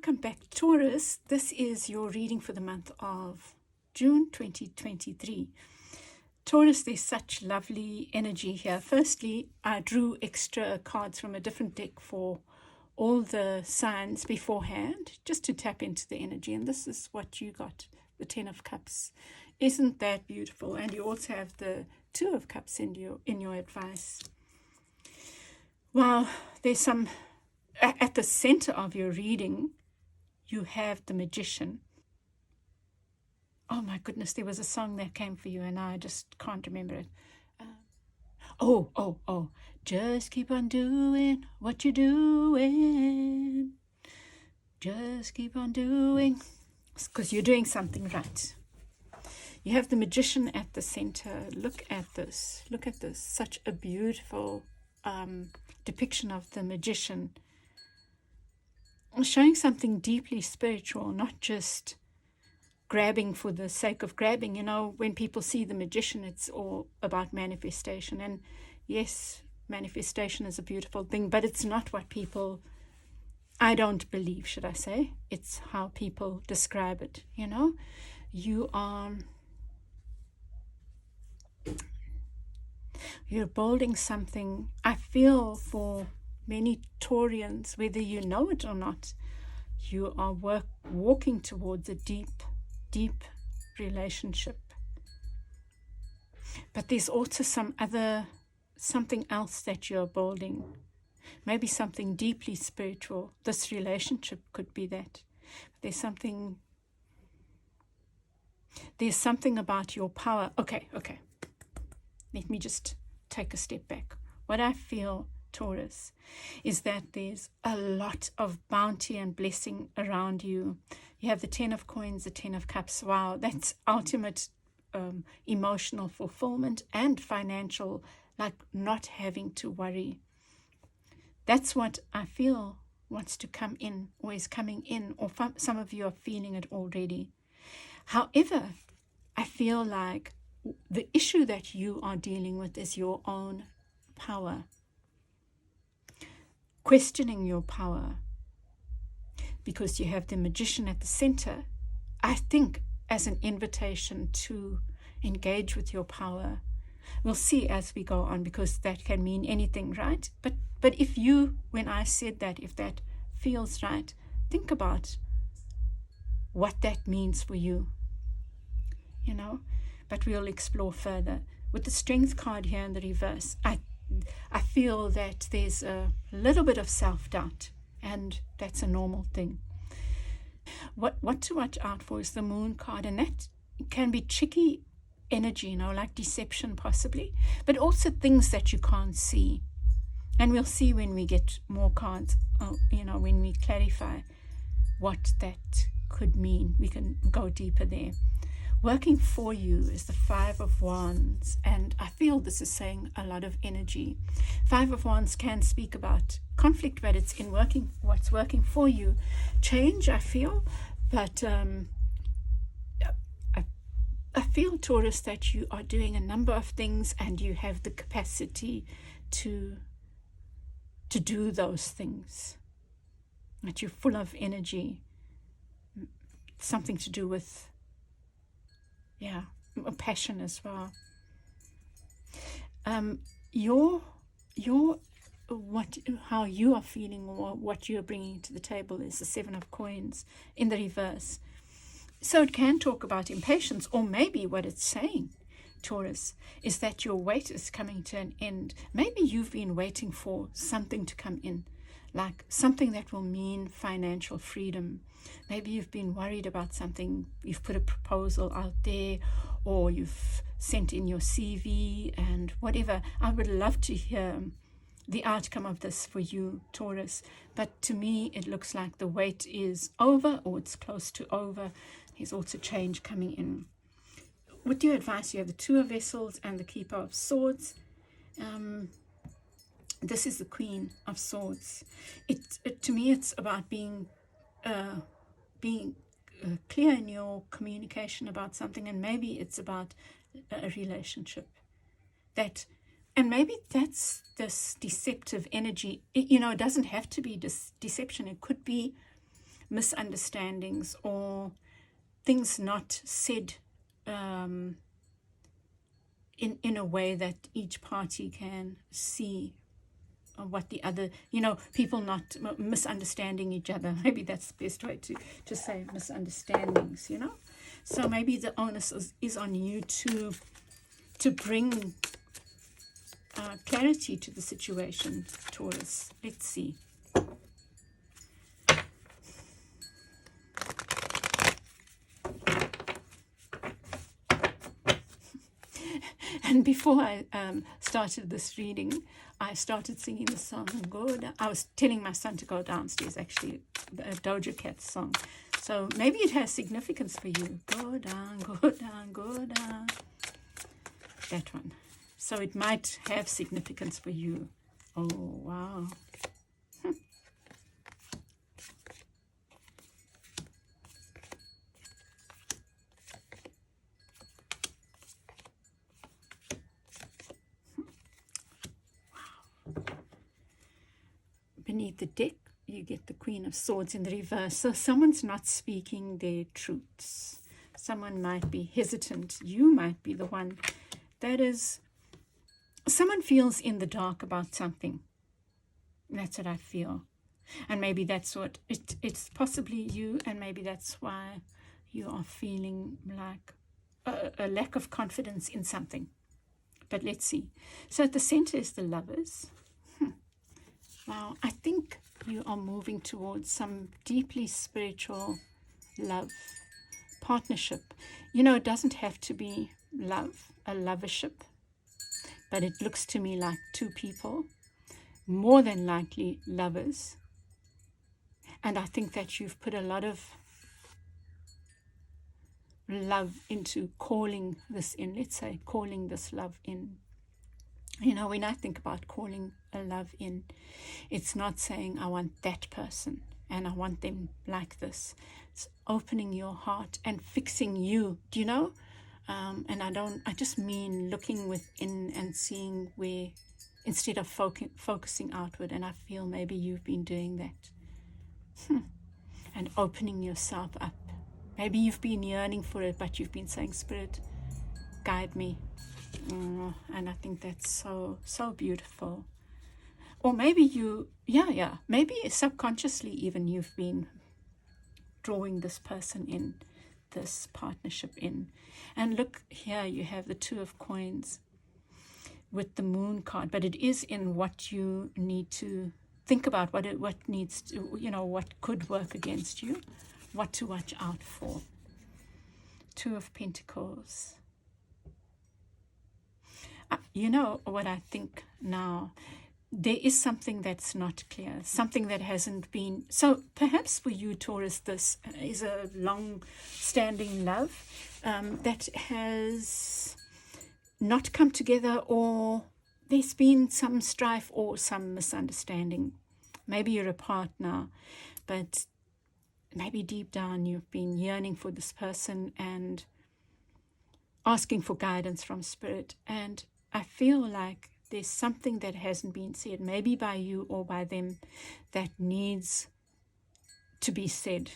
welcome back, Taurus. This is your reading for the month of June 2023. Taurus, there's such lovely energy here. Firstly, I drew extra cards from a different deck for all the signs beforehand, just to tap into the energy. And this is what you got, the Ten of Cups. Isn't that beautiful? And you also have the Two of Cups in your advice. Wow, there's some... At the center of your reading, you have the Magician. Oh my goodness, there was a song that came for you and I just can't remember it. Just keep on doing what you're doing. Just keep on doing, because you're doing something right. You have the Magician at the center. Look at this. Look at this. Such a beautiful depiction of the Magician. Showing something deeply spiritual, not just grabbing for the sake of grabbing. You know, when people see the Magician, it's all about manifestation. And yes, manifestation is a beautiful thing, but it's not what people, I don't believe, should I say. It's how people describe it, you know. You're building something, I feel, for many Taurians, whether you know it or not. You are walking towards a deep relationship. But there's also something else that you're building. Maybe something deeply spiritual. This relationship could be that. There's something about your power. Okay. Let me just take a step back. What I feel, Taurus, is that there's a lot of bounty and blessing around you. You have the Ten of Coins, the Ten of Cups. Wow, that's ultimate emotional fulfillment and financial, like not having to worry. That's what I feel wants to come in, or is coming in, or some of you are feeling it already. However, I feel like the issue that you are dealing with is your own power. Questioning your power, because you have the Magician at the center, I think, as an invitation to engage with your power. We'll see as we go on, because that can mean anything, right? But if you, when I said that, if that feels right, think about what that means for you, you know. But we'll explore further. With the Strength card here in the reverse, I feel that there's a little bit of self-doubt, and that's a normal thing. What to watch out for is the Moon card, and that can be tricky energy, you know, like deception possibly, but also things that you can't see. And we'll see when we get more cards, you know, when we clarify what that could mean. We can go deeper there. Working for you is the Five of Wands, and I feel this is saying a lot of energy. Five of Wands can speak about conflict, but it's in what's working for you. Change, I feel, but I feel, Taurus, that you are doing a number of things and you have the capacity to do those things. That you're full of energy. Something to do with a passion as well. How you are feeling, or what you are bringing to the table, is the Seven of Coins in the reverse. So it can talk about impatience, or maybe what it's saying, Taurus, is that your wait is coming to an end. Maybe you've been waiting for something to come in, like something that will mean financial freedom. Maybe you've been worried about something. You've put a proposal out there, or you've sent in your CV and whatever. I would love to hear the outcome of this for you, Taurus. But to me, it looks like the wait is over, or it's close to over. There's also change coming in. With your advice, you have the Two of Vessels and the Keeper of Swords. This is the Queen of Swords. To me, it's about being clear in your communication about something, and maybe it's about a relationship. And maybe that's this deceptive energy. It doesn't have to be deception. It could be misunderstandings or things not said in a way that each party can see what the other, people not misunderstanding each other. Maybe that's the best way to say misunderstandings, So maybe the onus is on you to bring clarity to the situation, Taurus. Let's see. And before I started this reading, I started singing the song, Go Down. I was telling my son to go downstairs, actually, a Doja Cat song. So maybe it has significance for you. Go down, go down, go down. That one. So it might have significance for you. Oh, wow. Beneath the deck, you get the Queen of Swords in the reverse. So someone's not speaking their truths. Someone might be hesitant. You might be the one that is, someone feels in the dark about something. That's what I feel. And maybe that's what, it's possibly you, and maybe that's why you are feeling like a lack of confidence in something. But let's see. So at the center is the Lovers. Wow, I think you are moving towards some deeply spiritual love, partnership. It doesn't have to be love, a lovership, but it looks to me like two people, more than likely lovers. And I think that you've put a lot of love into calling this in, let's say, calling this love in. When I think about calling a love in, it's not saying I want that person and I want them like this. It's opening your heart and fixing you, do you know? And I just mean looking within and seeing where, instead of focusing outward. And I feel maybe you've been doing that. And opening yourself up. Maybe you've been yearning for it, but you've been saying, Spirit, guide me. And I think that's so beautiful. Or maybe maybe subconsciously even you've been drawing this person in, this partnership in. And look here, you have the Two of Coins with the Moon card, but it is in what you need to think about, what needs to, what could work against you, what to watch out for. Two of Pentacles. What I think now, there is something that's not clear, something that hasn't been. So perhaps for you, Taurus, this is a long-standing love that has not come together, or there's been some strife or some misunderstanding. Maybe you're apart now, but maybe deep down you've been yearning for this person and asking for guidance from Spirit. And I feel like there's something that hasn't been said, maybe by you or by them, that needs to be said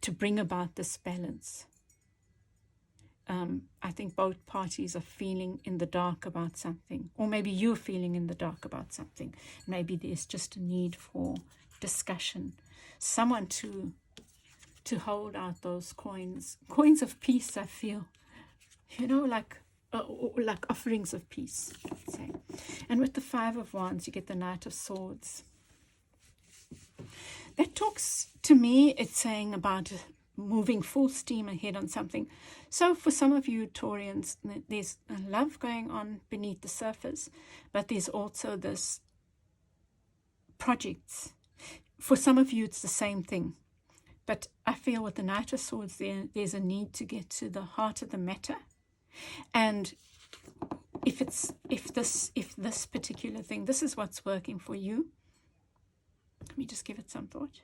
to bring about this balance. I think both parties are feeling in the dark about something, or maybe you're feeling in the dark about something. Maybe there's just a need for discussion, someone to hold out those coins of peace. I feel, like offerings of peace, I'd say. And with the Five of Wands, you get the Knight of Swords. That talks to me, it's saying about moving full steam ahead on something. So for some of you Taurians, there's a love going on beneath the surface, but there's also this projects. For some of you, it's the same thing. But I feel with the Knight of Swords, there's a need to get to the heart of the matter. And if this particular thing, this is what's working for you, let me just give it some thought.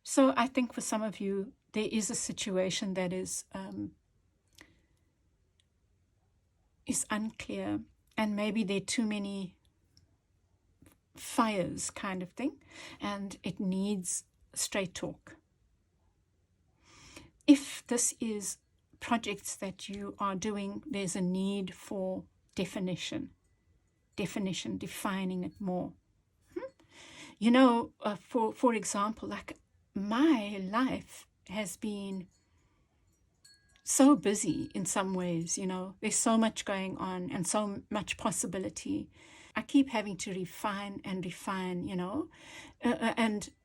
So I think for some of you, there is a situation that is is unclear, and maybe there are too many fires kind of thing, and it needs straight talk. If this is projects that you are doing, there's a need for definition, defining it more. You know, for example, like my life has been so busy in some ways, you know, there's so much going on and so much possibility. I keep having to refine, you know,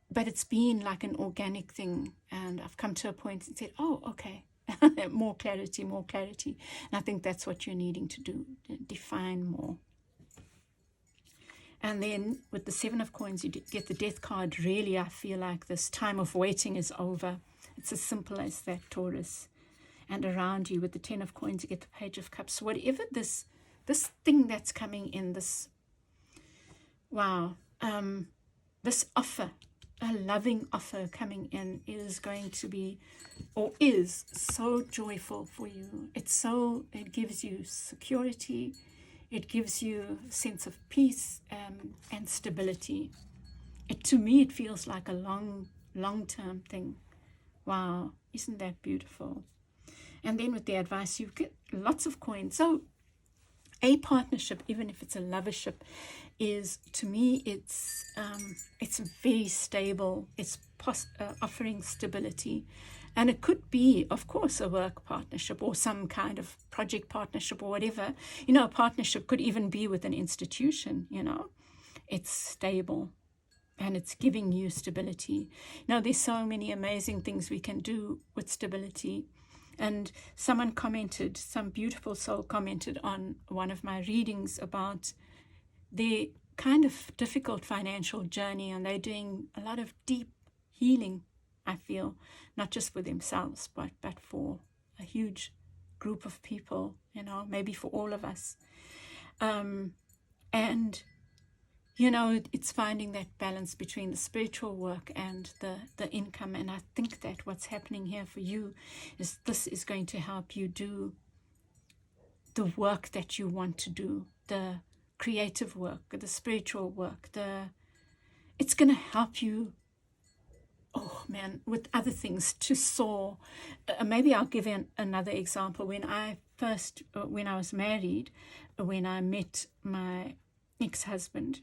but it's been like an organic thing, and I've come to a point and said, oh, okay, more clarity. And I think that's what you're needing to do, define more. And then with the 7 of coins, you get the death card. Really, I feel like this time of waiting is over. It's as simple as that, Taurus. And around you with the 10 of coins, you get the Page of Cups. So whatever this thing that's coming in, this, wow, this offer, a loving offer coming in is going to be, or is so joyful for you. It gives you security. It gives you a sense of peace and stability. To me, it feels like a long-term thing. Wow, isn't that beautiful? And then with the advice, you get lots of coins. So a partnership, even if it's a lovership, is, to me, it's very stable. It's offering stability. And it could be, of course, a work partnership or some kind of project partnership or whatever. You know, a partnership could even be with an institution, you know. It's stable and it's giving you stability. Now, there's so many amazing things we can do with stability. And someone commented, some beautiful soul commented on one of my readings about their kind of difficult financial journey, and they're doing a lot of deep healing, I feel, not just for themselves, but for a huge group of people, you know, maybe for all of us. And, you know, it's finding that balance between the spiritual work and the income. And I think that what's happening here for you is this is going to help you do the work that you want to do, the creative work, the spiritual work. It's going to help you, oh man, with other things to soar. Maybe I'll give you another example. When I was married, when I met my ex-husband,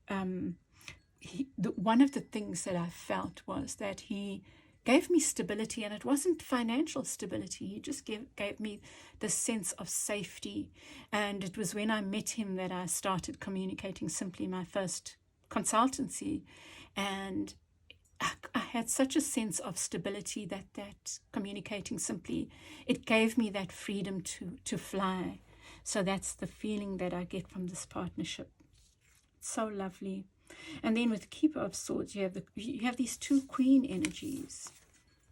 one of the things that I felt was that he gave me stability, and it wasn't financial stability. He just gave me the sense of safety. And it was when I met him that I started Communicating Simply, my first consultancy. And I had such a sense of stability that Communicating Simply, it gave me that freedom to fly. So that's the feeling that I get from this partnership. So lovely. And then with Keeper of Swords, you have these 2 Queen energies.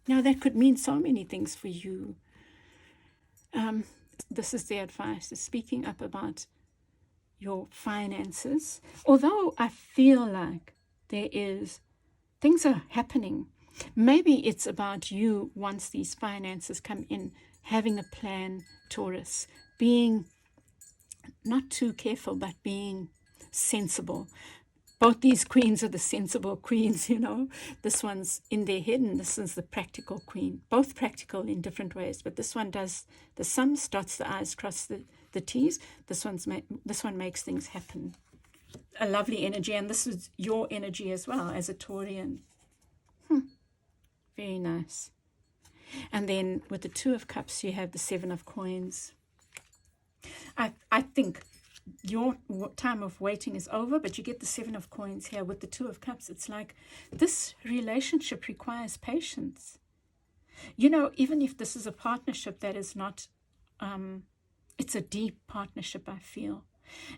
Now that could mean so many things for you. This is the advice, is speaking up about your finances. Although I feel like things are happening. Maybe it's about you, once these finances come in, having a plan, Taurus, being not too careful, but being sensible. Both these queens are the sensible queens, you know. This one's in their head, and this is the practical queen. Both practical in different ways, but this one does the sums, dots the I's, cross the T's. This one makes things happen. A lovely energy, and this is your energy as well as a Taurian. Very nice. And then with the 2 of Cups, you have the 7 of Coins. I think your time of waiting is over, but you get the 7 of Coins here with the 2 of Cups. It's like this relationship requires patience. You know, even if this is a partnership that is not, it's a deep partnership, I feel,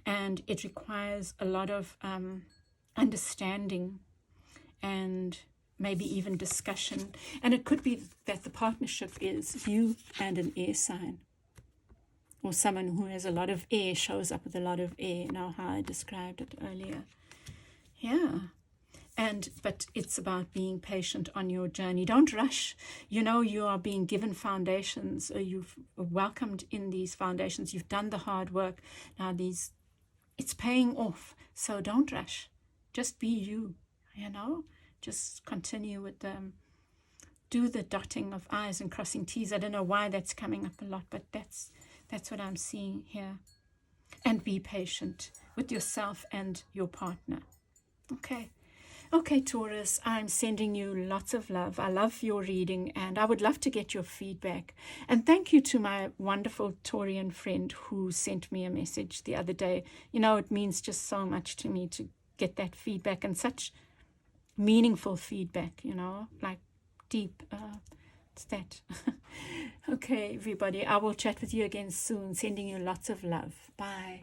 and it requires a lot of understanding and maybe even discussion. And it could be that the partnership is you and an air sign, or someone who has a lot of air, shows up with a lot of air. Now, how I described it earlier. Yeah. But it's about being patient on your journey. Don't rush. You know, you are being given foundations. You've welcomed in these foundations. You've done the hard work. Now it's paying off. So don't rush. Just be you, you know. Just continue with do the dotting of I's and crossing T's. I don't know why that's coming up a lot, but that's what I'm seeing here. And be patient with yourself and your partner. Okay, Taurus, I'm sending you lots of love. I love your reading, and I would love to get your feedback. And thank you to my wonderful Taurian friend who sent me a message the other day. You know, it means just so much to me to get that feedback, and such meaningful feedback, you know, like deep. It's that. Okay, everybody, I will chat with you again soon. Sending you lots of love. Bye.